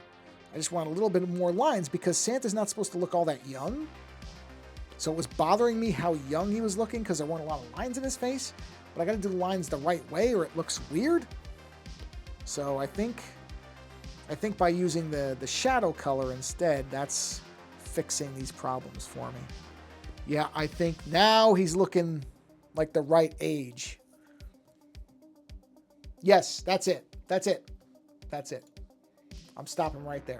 A: I just want a little bit more lines because Santa's not supposed to look all that young. So it was bothering me how young he was looking because there weren't a lot of lines in his face. But I got to do the lines the right way or it looks weird. So I think by using the shadow color instead, that's fixing these problems for me. Yeah, I think now he's looking like the right age. Yes, that's it. That's it. That's it. I'm stopping right there.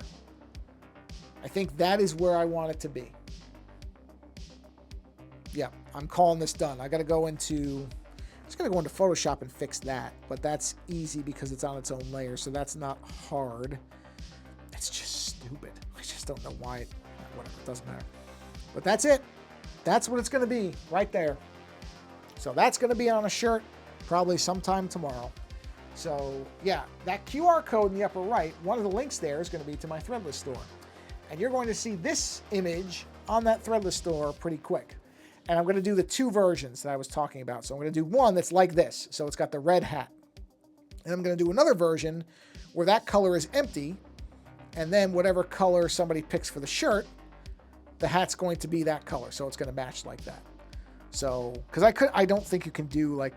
A: I think that is where I want it to be. Yeah, I'm calling this done. I got to go into... I'm just going to go into Photoshop and fix that. But that's easy because it's on its own layer, so that's not hard. It's just stupid. I just don't know why it... Whatever, it doesn't matter. But that's it. That's what it's going to be right there. So that's going to be on a shirt probably sometime tomorrow. So yeah, that QR code in the upper right, one of the links there is going to be to my Threadless store. And you're going to see this image on that Threadless store pretty quick. And I'm going to do the two versions that I was talking about. So I'm going to do one that's like this. So it's got the red hat. And I'm going to do another version where that color is empty. And then whatever color somebody picks for the shirt, the hat's going to be that color. So it's going to match like that. So, because I don't think you can do like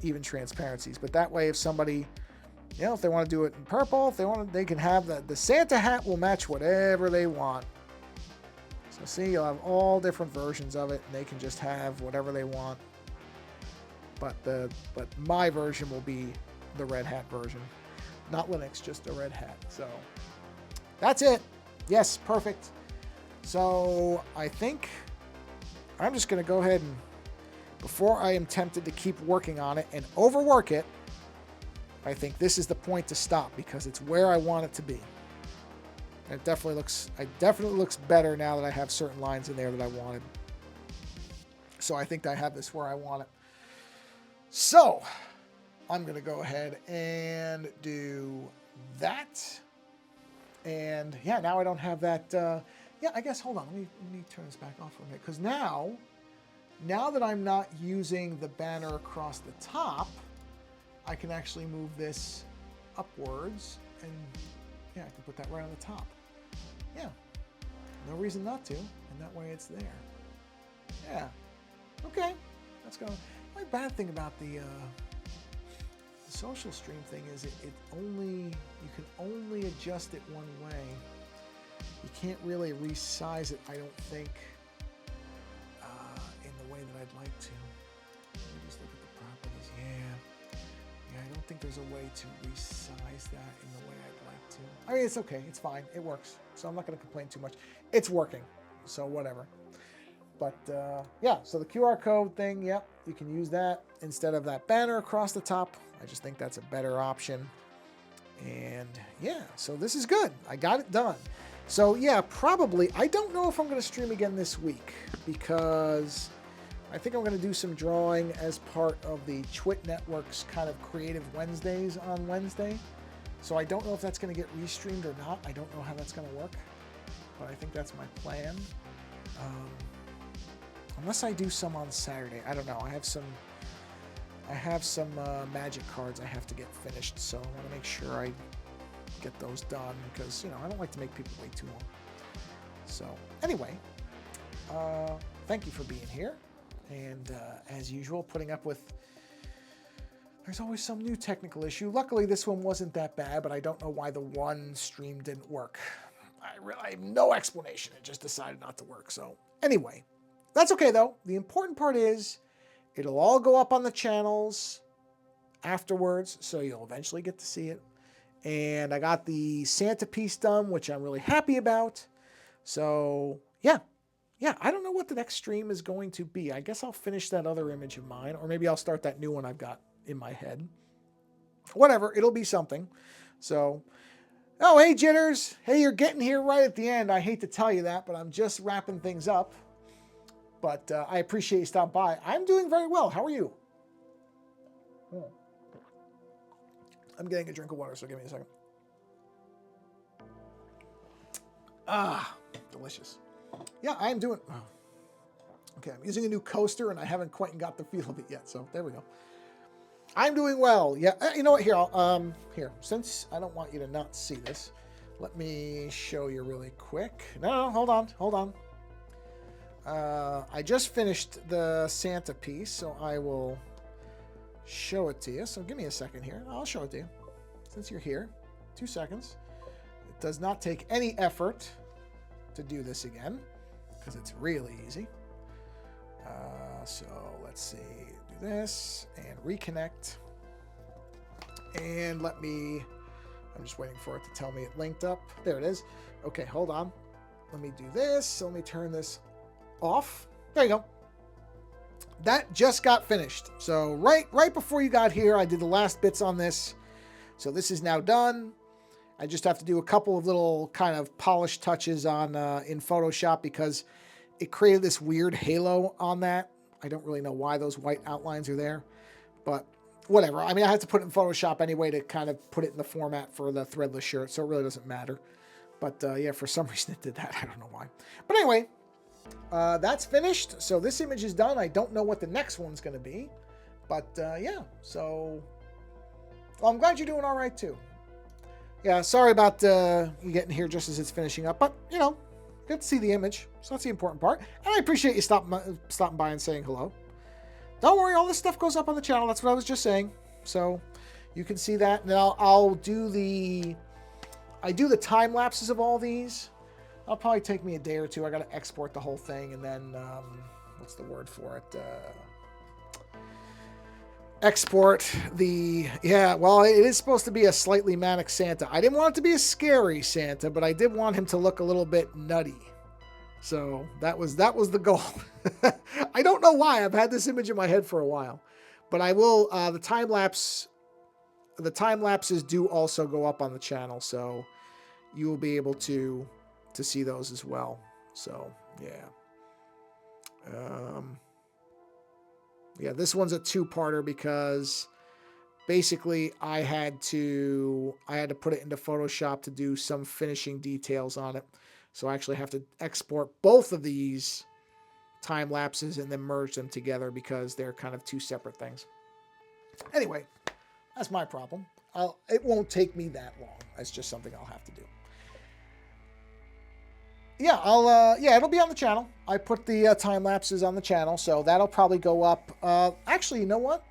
A: even transparencies, but that way if somebody, you know, if they want to do it in purple, if they want to, they can have the Santa hat will match whatever they want. So see, you'll have all different versions of it and they can just have whatever they want. But my version will be the red hat version, not Linux, just a red hat. So that's it. Yes, perfect. So I think I'm just going to go ahead and, before I am tempted to keep working on it and overwork it, I think this is the point to stop because it's where I want it to be. And it definitely looks better now that I have certain lines in there that I wanted. So I think I have this where I want it. So I'm going to go ahead and do that. And yeah, now I don't have that. Yeah, I guess, hold on. Let me turn this back off for a minute. Because now that I'm not using the banner across the top, I can actually move this upwards. And yeah, I can put that right on the top. Yeah, no reason not to. And that way it's there. Yeah, okay. That's going. The only bad thing about the social stream thing is you can only adjust it one way. You can't really resize it, I don't think, in the way that I'd like to. Let me just look at the properties. Yeah, I don't think there's a way to resize that in the way I'd like to. I mean, it's okay. It's fine. It works. So I'm not going to complain too much. It's working. So whatever. But yeah, so the QR code thing, yep, you can use that instead of that banner across the top. I just think that's a better option. And yeah, so this is good. I got it done. So yeah, probably, I don't know if I'm going to stream again this week because I think I'm going to do some drawing as part of the Twit Network's kind of Creative Wednesdays on Wednesday. So I don't know if that's going to get restreamed or not. I don't know how that's going to work, but I think that's my plan. Unless I do some on Saturday. I don't know. I have some magic cards I have to get finished, so I want to make sure I get those done because, you know, I don't like to make people wait too long. So anyway, thank you for being here, And as usual, putting up with, there's always some new technical issue. Luckily, this one wasn't that bad, but I don't know why the one stream didn't work. I have no explanation. It just decided not to work. So anyway, that's okay though. The important part is it'll all go up on the channels afterwards, so you'll eventually get to see it. And I got the Santa piece done, which I'm really happy about. So yeah, I don't know what the next stream is going to be. I guess I'll finish that other image of mine, or maybe I'll start that new one I've got in my head. Whatever, it'll be something. So, oh, hey, Jitters. Hey, you're getting here right at the end. I hate to tell you that, but I'm just wrapping things up. But I appreciate you stopping by. I'm doing very well. How are you? I'm getting a drink of water, so give me a second. Ah, delicious. Yeah, I am doing... Oh. Okay, I'm using a new coaster, and I haven't quite got the feel of it yet, so there we go. I'm doing well. Yeah, you know what? Here, here, since I don't want you to not see this, let me show you really quick. No, hold on. I just finished the Santa piece, so I will show it to you. So give me a second here. I'll show it to you. Since you're here, 2 seconds. It does not take any effort to do this again, because it's really easy. So let's see, do this and reconnect. And I'm just waiting for it to tell me it linked up. There it is. Okay, hold on. Let me do this. So let me turn this off. There you go. That just got finished. So right before you got here, I did the last bits on this. So this is now done. I just have to do a couple of little kind of polished touches on in Photoshop because it created this weird halo on that. I don't really know why those white outlines are there, but whatever. I mean, I have to put it in Photoshop anyway to kind of put it in the format for the threadless shirt, so it really doesn't matter. But yeah, for some reason it did that. I don't know why. But anyway, that's finished. So this image is done. I don't know what the next one's going to be, but yeah. So well, I'm glad you're doing all right too. Yeah, sorry about you getting here just as it's finishing up, but you know, good to see the image. So that's the important part. And I appreciate you stopping by and saying hello. Don't worry, all this stuff goes up on the channel. That's what I was just saying. So you can see that. Now I'll do the time lapses of all these. That'll probably take me a day or two. I got to export the whole thing, and then what's the word for it? Export the, yeah, well, it is supposed to be a slightly Manic Santa. I didn't want it to be a scary Santa, but I did want him to look a little bit nutty. So that was the goal. I don't know why. I've had this image in my head for a while, but I will, the time lapses do also go up on the channel, so you will be able to see those as well. So yeah. Yeah, this one's a two-parter because basically I had to put it into Photoshop to do some finishing details on it. So I actually have to export both of these time lapses and then merge them together because they're kind of two separate things. Anyway, that's my problem. It won't take me that long. That's just something I'll have to do. Yeah, yeah, it'll be on the channel. I put the time lapses on the channel, so that'll probably go up. Actually, you know what?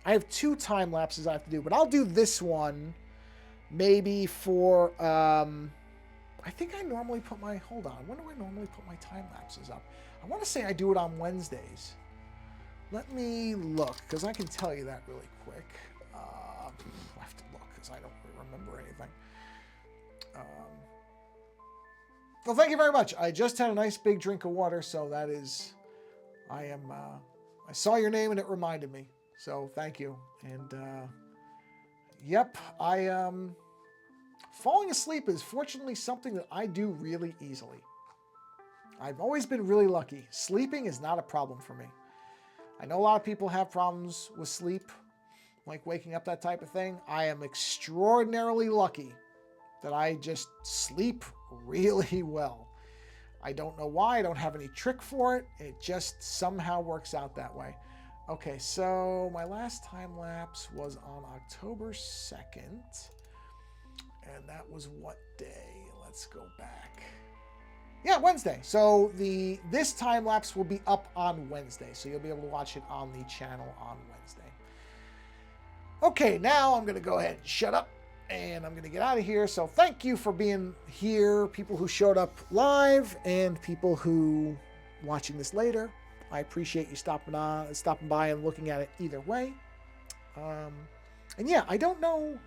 A: I have 2 time lapses I have to do, but I'll do this one maybe for, I think I normally put my, hold on, when do I normally put my time lapses up? I want to say I do it on Wednesdays. Let me look, because I can tell you that really quick. I have to look, because I don't remember anything. Well, thank you very much. I just had a nice big drink of water, so that is, I saw your name and it reminded me. So thank you. And yep, falling asleep is fortunately something that I do really easily. I've always been really lucky. Sleeping is not a problem for me. I know a lot of people have problems with sleep, like waking up, that type of thing. I am extraordinarily lucky that I just sleep really well. I don't know why. I don't have any trick for it. It just somehow works out that way. Okay, so my last time lapse was on October 2nd. And that was what day? Let's go back. Yeah, Wednesday. So this time lapse will be up on Wednesday. So you'll be able to watch it on the channel on Wednesday. Okay, now I'm going to go ahead and shut up and I'm going to get out of here. So thank you for being here, people who showed up live and people who watching this later. I appreciate you stopping by and looking at it either way. And yeah, I don't know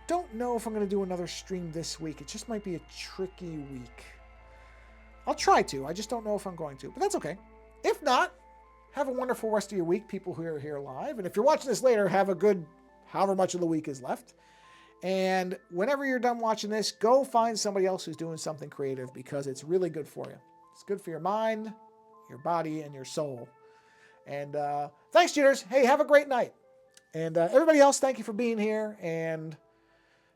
A: if I'm going to do another stream this week. It just might be a tricky week. I'll try to. I just don't know if I'm going to, but that's okay. If not, have a wonderful rest of your week, people who are here live. And if you're watching this later, have a good however much of the week is left. And whenever you're done watching this, go find somebody else who's doing something creative because it's really good for you. It's good for your mind, your body, and your soul. And thanks, cheaters. Hey, have a great night. And everybody else, thank you for being here and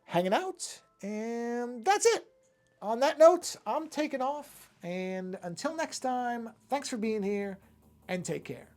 A: hanging out. And that's it. On that note, I'm taking off. And until next time, thanks for being here and take care.